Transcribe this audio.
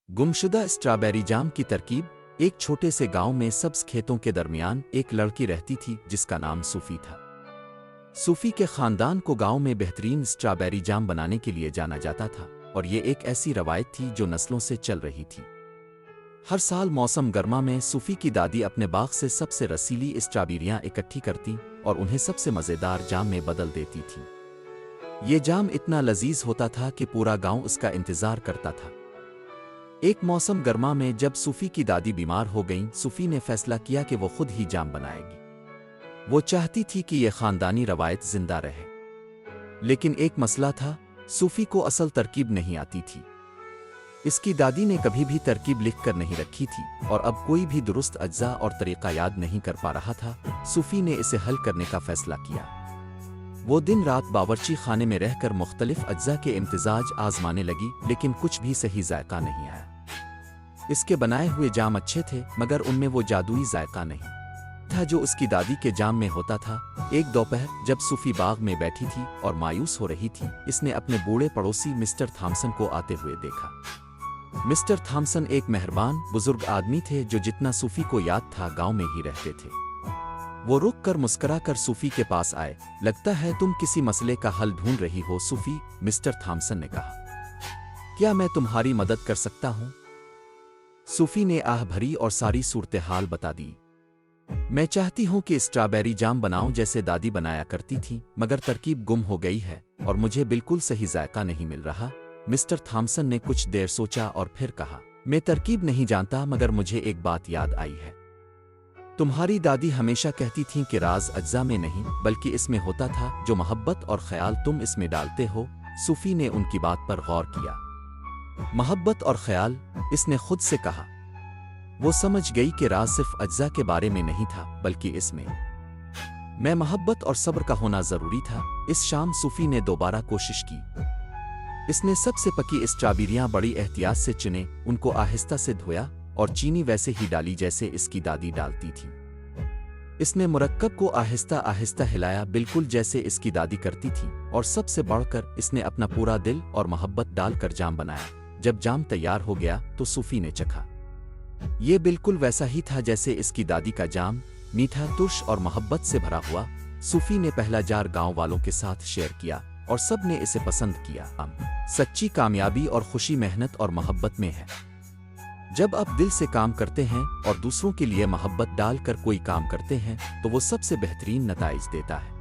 गुमशुदा स्ट्रॉबेरी जाम की तरकीब। एक छोटे से गांव में सब्ज खेतों के दरमियान एक लड़की रहती थी जिसका नाम सूफी था। सूफी के खानदान को गांव में बेहतरीन स्ट्रॉबेरी जाम बनाने के लिए जाना जाता था और ये एक ऐसी रवायत थी जो नस्लों से चल रही थी। हर साल मौसम गर्मा में सूफी की दादी अपने बाग से सबसे रसीली स्ट्रॉबेरियां इकट्ठी करती और उन्हें सबसे मज़ेदार जाम में बदल देती थी। ये जाम इतना लजीज होता था कि पूरा गांव उसका इंतज़ार करता था। एक मौसम गर्मा में जब सूफी की दादी बीमार हो गईं, सूफी ने फैसला किया कि वो खुद ही जाम बनाएगी। वो चाहती थी कि यह खानदानी रवायत जिंदा रहे। लेकिन एक मसला था, सूफी को असल तरकीब नहीं आती थी। इसकी दादी ने कभी भी तरकीब लिख कर नहीं रखी थी और अब कोई भी दुरुस्त अज्जा और तरीका याद नहीं कर पा रहा था। सूफी ने इसे हल करने का फैसला किया। वो दिन रात बावर्ची खाने में रहकर मुख्तलिफ अज्जा के इम्तिजाज आजमाने लगी, लेकिन कुछ भी सही जायका नहीं आया। इसके बनाए हुए जाम अच्छे थे, मगर उनमें वो जादुई जायका नहीं था जो उसकी दादी के जाम में होता था। एक दोपहर जब सूफी बाग में बैठी थी और मायूस हो रही थी, इसने अपने बूढ़े पड़ोसी मिस्टर थॉमसन को आते हुए देखा। मिस्टर थॉमसन एक मेहरबान बुजुर्ग आदमी थे जो जितना सूफी को याद था गांव में ही रहते थे। वो रुक कर मुस्करा कर सूफी के पास आए। लगता है तुम किसी मसले का हल ढूंढ रही हो सूफी, मिस्टर थॉमसन ने कहा। क्या मैं तुम्हारी मदद कर सकता हूं? सूफी ने आह भरी और सारी सूरत हाल बता दी। मैं चाहती हूं कि स्ट्रॉबेरी जाम बनाऊं जैसे दादी बनाया करती थी, मगर तरकीब गुम हो गई है और मुझे बिल्कुल सही जायका नहीं मिल रहा। मिस्टर थॉमसन ने कुछ देर सोचा और फिर कहा, मैं तरकीब नहीं जानता, मगर मुझे एक बात याद आई है। तुम्हारी दादी हमेशा कहती थीं कि राज अज्जा में नहीं बल्कि इसमें होता था, जो मोहब्बत और ख्याल तुम इसमें डालते हो। सूफी ने उनकी बात पर गौर किया। मोहब्बत और ख्याल, इसने खुद से कहा। वो समझ गई कि राज सिर्फ अज्जा के बारे में नहीं था बल्कि इसमें मैं मोहब्बत और सब्र का होना जरूरी था। इस शाम सूफी ने दोबारा कोशिश की। इसने सबसे पकी स्ट्रॉबेरियां बड़ी एहतियात से चुने, उनको आहिस्ता से धोया और चीनी वैसे ही डाली जैसे इसकी दादी डालती थी। इसने मुरक्कब को आहिस्ता आहिस्ता हिलाया, बिल्कुल जैसे इसकी दादी करती थी, और सबसे बढ़कर इसने अपना पूरा दिल और मोहब्बत डालकर जाम बनाया। जब जाम तैयार हो गया तो सूफी ने चखा। ये बिल्कुल वैसा ही था जैसे इसकी दादी का जाम, मीठा, तुर्श और मोहब्बत से भरा हुआ। सूफी ने पहला जार गांव वालों के साथ शेयर किया और सब ने इसे पसंद किया। सच्ची कामयाबी और खुशी मेहनत और मोहब्बत में है। जब आप दिल से काम करते हैं और दूसरों के लिए मोहब्बत डालकर कोई काम करते हैं तो वो सबसे बेहतरीन नताइज देता है।